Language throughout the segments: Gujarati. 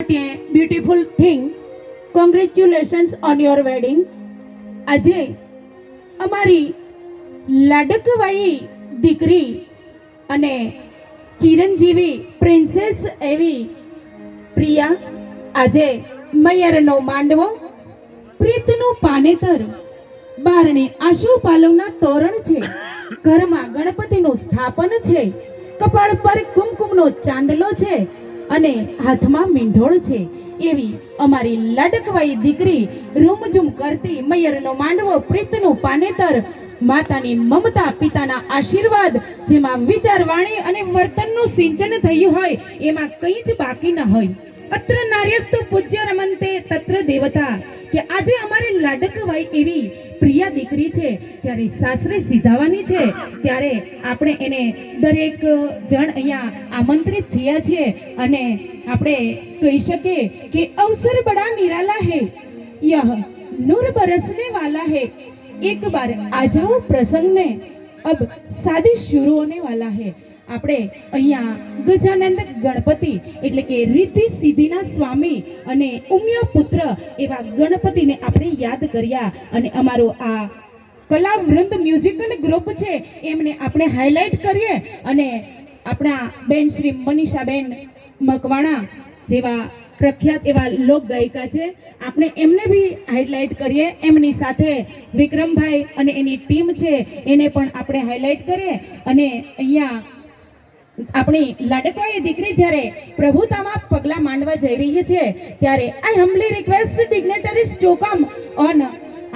Beautiful thing. Congratulations on your wedding. આજે અમારી લાડકવાઈ દીકરી અને ચિરંજીવી પ્રિન્સેસ એવી પ્રિયા આજે મૈયરનો માંડવો પ્રીતનું પાનેતર બારણે આશુપાલવના તોરણ છે, ઘરમાં ગણપતિનું સ્થાપન છે, કપાળ પર કુમકુમનો ચાંદલો છે અને હાથમાં મીંઢોળ છે એવી અમારી લાડકવાઈ દીકરી રૂમઝૂમ કરતી મૈયરનો માંડવો પ્રીતનું પાનેતર માતાની મમતા પિતાના આશીર્વાદ જેમાં વિચાર વાણી અને વર્તનનું સિંચન થયું હોય એમાં કંઈ જ બાકી ન હોય. અત્ર નાર્યસ્તુ પૂજ્ય રમંતે તત્ર દેવતા કે આજે અમારી લાડકવાઈ એવી પ્રિયા દીકરી છે, જ્યારે સાસરે સીધાવાની છે ત્યારે આપણે એને દરેક જણ અહીંયા આમંત્રિત થયા છે અને આપણે કહી શકીએ કે અવસર બડા નિરાલા હે, યહ નૂર બરસને વાલા હે, એક બાર આ જાઓ પ્રસંગને અબ શાદી શુरू હોને વાલા હે. આપણે અહીંયા ગજાનંદ ગણપતિ એટલે કે રિદ્ધિ સિદ્ધિના સ્વામી અને ઉમ્ય પુત્ર એવા ગણપતિને આપણે યાદ કર્યા અને અમારો આ કલા વૃંદ મ્યુઝિકલ ગ્રુપ છે એમને આપણે હાઇલાઇટ કરીએ અને આપણા બેન શ્રી મનીષાબેન મકવાણા જેવા પ્રખ્યાત એવા લોક ગાયિકા છે, આપણે એમને બી હાઇલાઇટ કરીએ. એમની સાથે વિક્રમભાઈ અને એની ટીમ છે એને પણ આપણે હાઇલાઇટ કરીએ અને અહીંયા આપણી લાડકવાઈ દીકરી જ્યારે પ્રભુતામાં પગલા માંડવા જઈ રહી છે ત્યારે આઈ હમ્બલી રિક્વેસ્ટ ડિગ્નેટરીઝ ટુ કમ ઓન.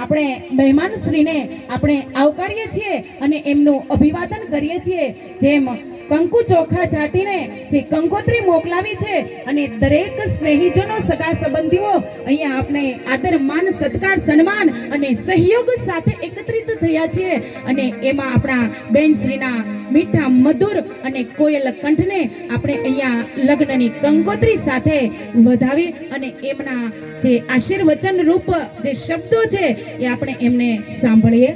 આપણે મહેમાન શ્રીને આપણે આવકારીએ છીએ અને એમનું અભિવાદન કરીએ છીએ. જેમ કંકુ ચોખા ચાટીને જે કંકોત્રી મોકલાવી છે અને દરેક સ્નેહીજનો સગા સંબંધીઓ અહીંયા આપણે આદર માન સત્કાર સન્માન અને સહયોગ સાથે એકત્રિત થયા છે અને એમાં આપણા બેન શ્રીના મીઠા મધુર અને કોયલ કંઠને આપણે અહીંયા લગ્નની કંકોત્રી સાથે વધાવી અને એમના જે આશીર્વચન રૂપ જે શબ્દો છે એ આપણે એમને સાંભળીએ.